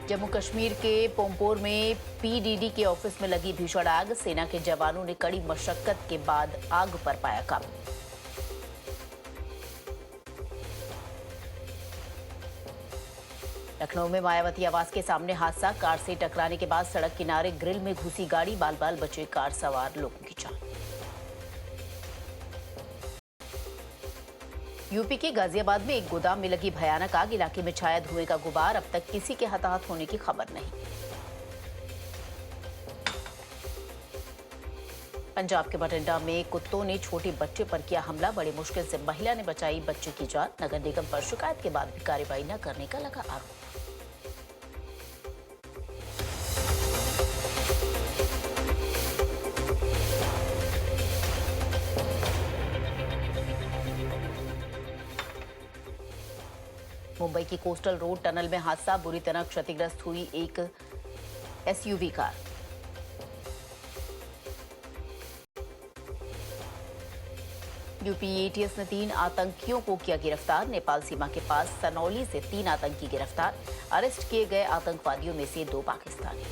जम्मू कश्मीर के पोमपोर में पीडीडी के ऑफिस में लगी भीषण आग। सेना के जवानों ने कड़ी मशक्कत के बाद आग पर पाया काबू। लखनऊ में मायावती आवास के सामने हादसा। कार से टकराने के बाद सड़क किनारे ग्रिल में घुसी गाड़ी, बाल बाल बचे कार सवार लोगों की जान। यूपी के गाजियाबाद में एक गोदाम में लगी भयानक आग। इलाके में छाया धुएं का गुबार। अब तक किसी के हताहत होने की खबर नहीं। पंजाब के बठिंडा में कुत्तों ने छोटे बच्चे पर किया हमला। बड़ी मुश्किल से महिला ने बचाई बच्चे की जान। नगर निगम पर शिकायत के बाद भी कार्रवाई न करने का लगा आरोप। मुंबई की कोस्टल रोड टनल में हादसा। बुरी तरह क्षतिग्रस्त हुई एक एसयूवी कार। यूपी एटीएस ने 3 आतंकियों को किया गिरफ्तार। नेपाल सीमा के पास सनौली से 3 आतंकी गिरफ्तार। अरेस्ट किए गए आतंकवादियों में से 2 पाकिस्तानी।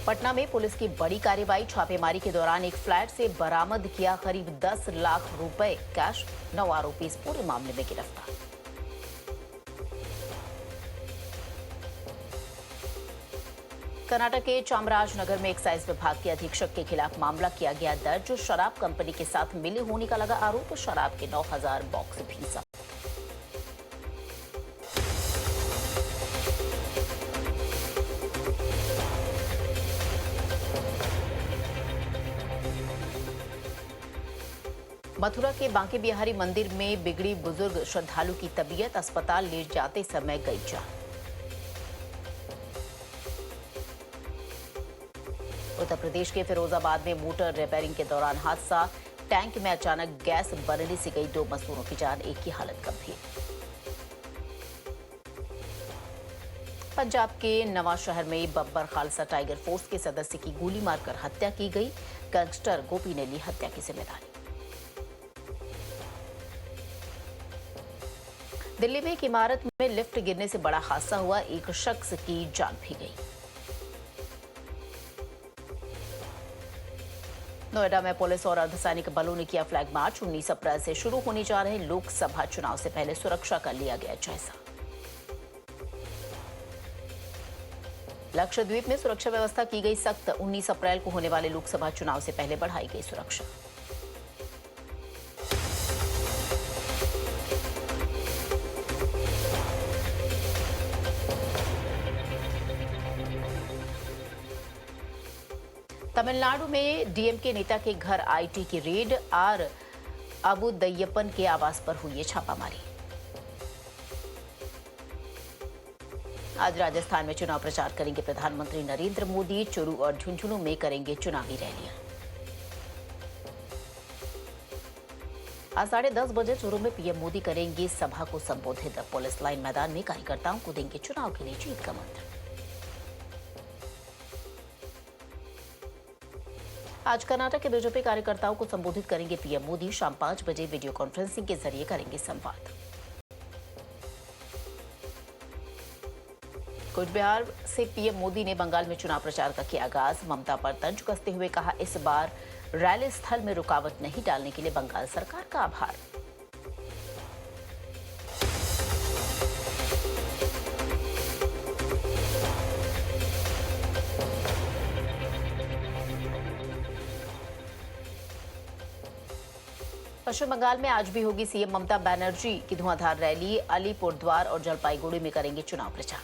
पटना में पुलिस की बड़ी कार्रवाई। छापेमारी के दौरान एक फ्लैट से बरामद किया करीब 10 लाख रुपए कैश। 9 आरोपी इस पूरे मामले में गिरफ्तार। कर्नाटक के चामराजनगर में एक्साइज विभाग के अधीक्षक के खिलाफ मामला किया गया दर्ज। शराब कंपनी के साथ मिले होने का लगा आरोप। शराब के 9000 बॉक्स भी जब्त। मथुरा के बांके बिहारी मंदिर में बिगड़ी बुजुर्ग श्रद्धालु की तबीयत। अस्पताल ले जाते समय गई जान। उत्तर प्रदेश के फिरोजाबाद में मोटर रिपेयरिंग के दौरान हादसा। टैंक में अचानक गैस बनने से गई 2 मजदूरों की जान। एक की हालत गंभीर। पंजाब के नवांशहर में बब्बर खालसा टाइगर फोर्स के सदस्य की गोली मारकर हत्या की गई। गैंगस्टर गोपी ने ली हत्या की जिम्मेदारी। दिल्ली में एक इमारत में लिफ्ट गिरने से बड़ा हादसा हुआ। एक शख्स की जान भी गई। नोएडा में पुलिस और अर्धसैनिक बलों ने किया फ्लैग मार्च। 19 अप्रैल से शुरू होने जा रहे लोकसभा चुनाव से पहले सुरक्षा का लिया गया जायजा। लक्षद्वीप में सुरक्षा व्यवस्था की गई सख्त। 19 अप्रैल को होने वाले लोकसभा चुनाव से पहले बढ़ाई गई सुरक्षा। तमिलनाडु में डीएमके नेता के घर आईटी की रेड। आर अबुदय्यपन के आवास पर हुई छापामारी। आज राजस्थान में चुनाव प्रचार करेंगे प्रधानमंत्री नरेंद्र मोदी। चुरू और झुंझुनू में करेंगे चुनावी रैलियां। आज 10:30 बजे चुरू में पीएम मोदी करेंगे सभा को संबोधित। पुलिस लाइन मैदान में कार्यकर्ताओं को देंगे चुनाव के लिए जीत का मंत्र। आज कर्नाटक के बीजेपी कार्यकर्ताओं को संबोधित करेंगे पीएम मोदी। शाम 5 बजे वीडियो कॉन्फ्रेंसिंग के जरिए करेंगे संवाद। कुछ बिहार से पीएम मोदी ने बंगाल में चुनाव प्रचार का किया आगाज। ममता पर तंज कसते हुए कहा, इस बार रैली स्थल में रुकावट नहीं डालने के लिए बंगाल सरकार का आभार। पश्चिम बंगाल में आज भी होगी सीएम ममता बनर्जी की धुआंधार रैली। अलीपुरद्वार और जलपाईगुड़ी में करेंगे चुनाव प्रचार।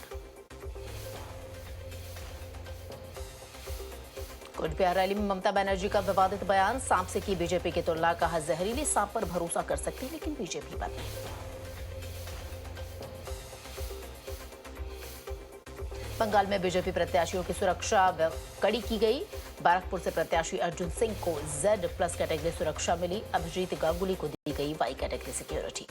कुछ बिहार रैली में ममता बनर्जी का विवादित बयान। सांप से की बीजेपी की तुलना। कहा, जहरीले सांप पर भरोसा कर सकते हैं लेकिन बीजेपी पर नहीं। बंगाल में बीजेपी प्रत्याशियों की सुरक्षा कड़ी की गई। बैरकपुर से प्रत्याशी अर्जुन सिंह को Z+ कैटेगरी सुरक्षा मिली। अभिजीत गांगुली को दी गई Y कैटेगरी सिक्योरिटी।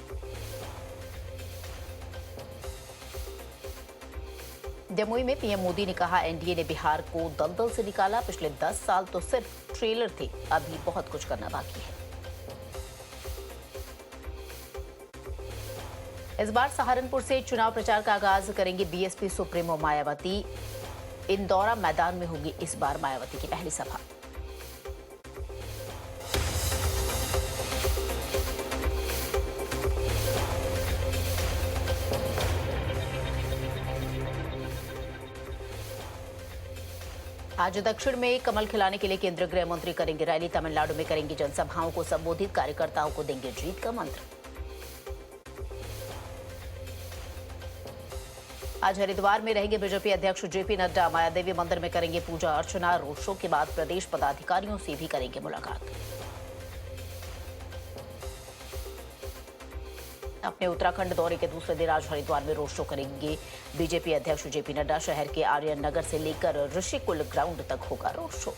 जमुई में पीएम मोदी ने कहा, एनडीए ने बिहार को दलदल से निकाला। पिछले 10 साल तो सिर्फ ट्रेलर थे, अभी बहुत कुछ करना बाकी है। इस बार सहारनपुर से चुनाव प्रचार का आगाज करेंगे बीएसपी सुप्रीमो मायावती। इंदौरा मैदान में होगी इस बार मायावती की पहली सभा। आज दक्षिण में कमल खिलाने के लिए केंद्रीय गृह मंत्री करेंगे रैली। तमिलनाडु में करेंगे जनसभाओं को संबोधित, कार्यकर्ताओं को देंगे जीत का मंत्र। आज हरिद्वार में रहेंगे बीजेपी अध्यक्ष जेपी नड्डा। मायादेवी मंदिर में करेंगे पूजा अर्चना। रोड शो के बाद प्रदेश पदाधिकारियों से भी करेंगे मुलाकात। अपने उत्तराखंड दौरे के दूसरे दिन आज हरिद्वार में रोड शो करेंगे बीजेपी अध्यक्ष जेपी नड्डा। शहर के आर्यन नगर से लेकर ऋषिकुल ग्राउंड तक होगा रोड शो।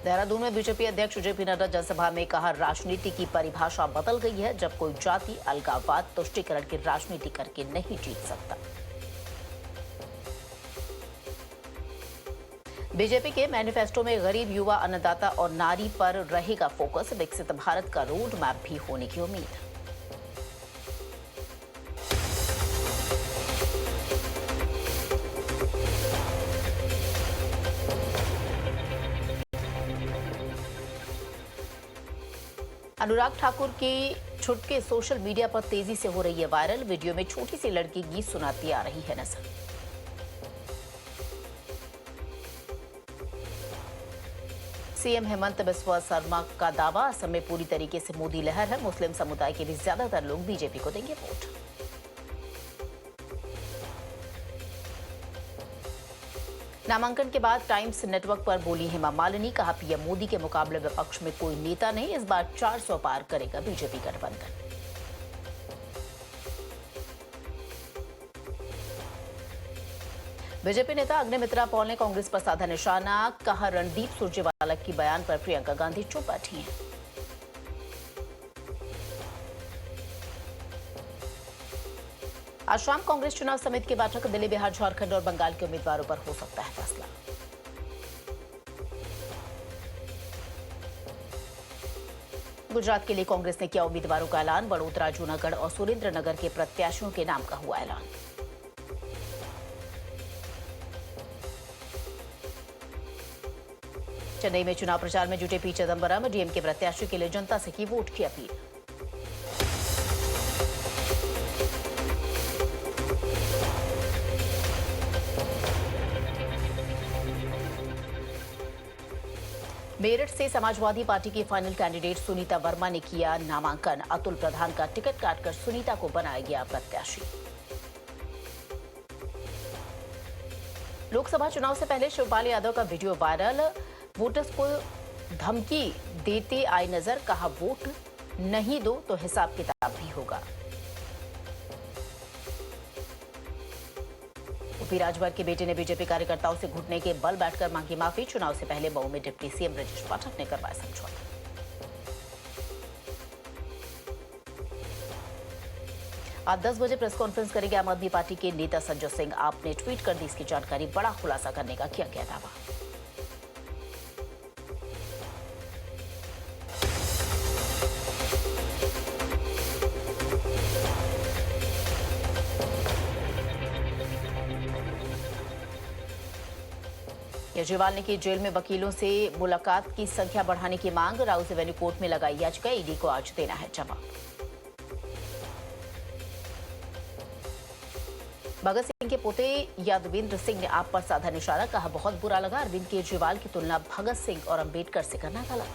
देहरादून में बीजेपी अध्यक्ष जेपी नड्डा जनसभा में कहा, राजनीति की परिभाषा बदल गई है। जब कोई जाति अलगाववाद तुष्टीकरण की राजनीति करके नहीं जीत सकता। बीजेपी के मैनिफेस्टो में गरीब, युवा, अन्नदाता और नारी पर रहेगा फोकस। विकसित भारत का रोड मैप भी होने की उम्मीद। अनुराग ठाकुर के छुटके सोशल मीडिया पर तेजी से हो रही है वायरल। वीडियो में छोटी सी लड़की गीत सुनाती आ रही है नजर। सीएम हेमंत बिस्वा शर्मा का दावा, असम में पूरी तरीके से मोदी लहर है। मुस्लिम समुदाय के भी ज्यादातर लोग बीजेपी को देंगे वोट। नामांकन के बाद टाइम्स नेटवर्क पर बोली हेमा मालिनी। कहा, पीएम मोदी के मुकाबले विपक्ष में कोई नेता नहीं। इस बार 400 पार करेगा बीजेपी गठबंधन। बीजेपी नेता अग्निमित्रा पॉल ने कांग्रेस पर साधा निशाना। कहा, रणदीप सुरजेवाला की बयान पर प्रियंका गांधी चुप बैठी हैं। आज शाम कांग्रेस चुनाव समिति की बैठक। दिल्ली, बिहार, झारखंड और बंगाल के उम्मीदवारों पर हो सकता है फैसला। गुजरात के लिए कांग्रेस ने किया उम्मीदवारों का ऐलान। बड़ोदरा, जूनागढ़ और सुरेंद्रनगर के प्रत्याशियों के नाम का हुआ ऐलान। चेन्नई में चुनाव प्रचार में जुटे पी चिदंबरम। डीएमके प्रत्याशी के लिए जनता से की वोट की अपील। मेरठ से समाजवादी पार्टी की फाइनल कैंडिडेट सुनीता वर्मा ने किया नामांकन। अतुल प्रधान का टिकट काटकर सुनीता को बनाया गया प्रत्याशी। लोकसभा चुनाव से पहले शिवपाल यादव का वीडियो वायरल। वोटर्स को धमकी देते आए नजर। कहा, वोट नहीं दो तो हिसाब किताब भी होगा। यूपी राजभर के बेटे ने बीजेपी कार्यकर्ताओं से घुटने के बल बैठकर मांगी माफी। चुनाव से पहले मऊ में डिप्टी सीएम ब्रजेश पाठक ने करवाया समझौता। आज 10 बजे प्रेस कॉन्फ्रेंस करेंगे आम आदमी पार्टी के नेता संजय सिंह। आपने ट्वीट कर दी इसकी जानकारी। बड़ा खुलासा करने का किया गया दावा। केजरीवाल ने की जेल में वकीलों से मुलाकात की संख्या बढ़ाने की मांग। राउस एवेन्यू कोर्ट में लगाई याचिका। ईडी को आज देना है जवाब। भगत सिंह के पोते यादवेंद्र सिंह ने आप पर साधा निशाना। कहा, बहुत बुरा लगा। अरविंद केजरीवाल की तुलना भगत सिंह और अंबेडकर से करना गलत।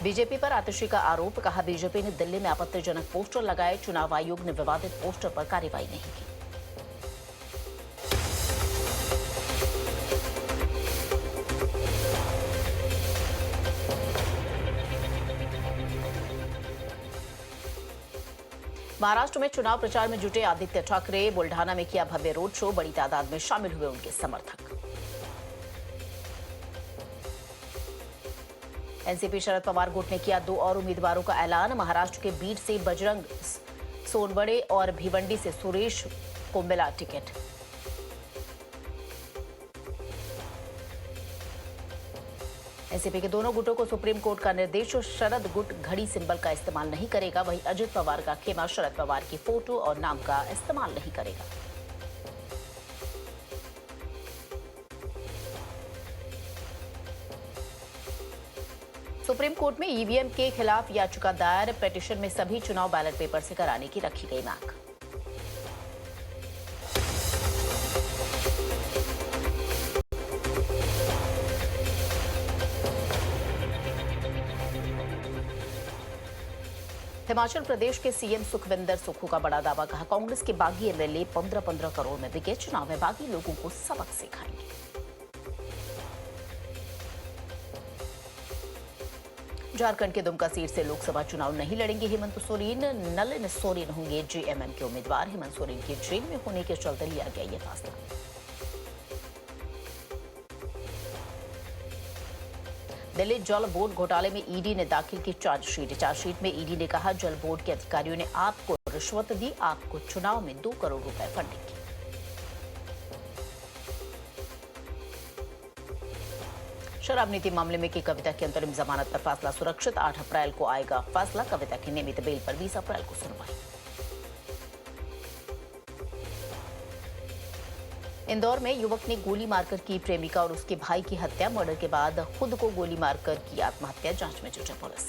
बीजेपी पर आतिशी का आरोप। कहा, बीजेपी ने दिल्ली में आपत्तिजनक पोस्टर लगाए। चुनाव आयोग ने विवादित पोस्टर पर कार्रवाई नहीं की। महाराष्ट्र में चुनाव प्रचार में जुटे आदित्य ठाकरे। बुल्ढाना में किया भव्य रोड शो। बड़ी तादाद में शामिल हुए उनके समर्थक। एनसीपी शरद पवार गुट ने किया 2 और उम्मीदवारों का ऐलान। महाराष्ट्र के बीड से बजरंग सोनवड़े और भिवंडी से सुरेश को मिला टिकट। एनसीपी के दोनों गुटों को सुप्रीम कोर्ट का निर्देश, शरद गुट घड़ी सिंबल का इस्तेमाल नहीं करेगा। वहीं अजित पवार का खेमा शरद पवार की फोटो और नाम का इस्तेमाल नहीं करेगा। सुप्रीम कोर्ट में ईवीएम के खिलाफ याचिका दायर, पिटीशन में सभी चुनाव बैलेट पेपर से कराने की रखी गई मांग। हिमाचल प्रदेश के सीएम सुखविंदर सुक्खू का बड़ा दावा, कहा कांग्रेस के बागी एमएलए 15-15 करोड़ में बिके, चुनाव में बागी लोगों को सबक सिखाएंगे। झारखंड के दुमका सीट से लोकसभा चुनाव नहीं लड़ेंगे हेमंत सोरेन, नलिन सोरेन होंगे जेएमएम के उम्मीदवार। हेमंत सोरेन के जेल में होने के चलते लिया गया ये फैसला। दिल्ली जल बोर्ड घोटाले में ईडी ने दाखिल की चार्जशीट में ईडी ने कहा जल बोर्ड के अधिकारियों ने आपको रिश्वत दी, आपको चुनाव में 2 करोड़ रुपए फंडिंग की। शराब नीति मामले में की कविता की अंतरिम जमानत पर फैसला सुरक्षित, 8 अप्रैल को आएगा फैसला। कविता की नियमित बेल पर 20 अप्रैल को सुनवाई। इंदौर में युवक ने गोली मारकर की प्रेमिका और उसके भाई की हत्या, मर्डर के बाद खुद को गोली मारकर की आत्महत्या, जांच में जुटी पुलिस।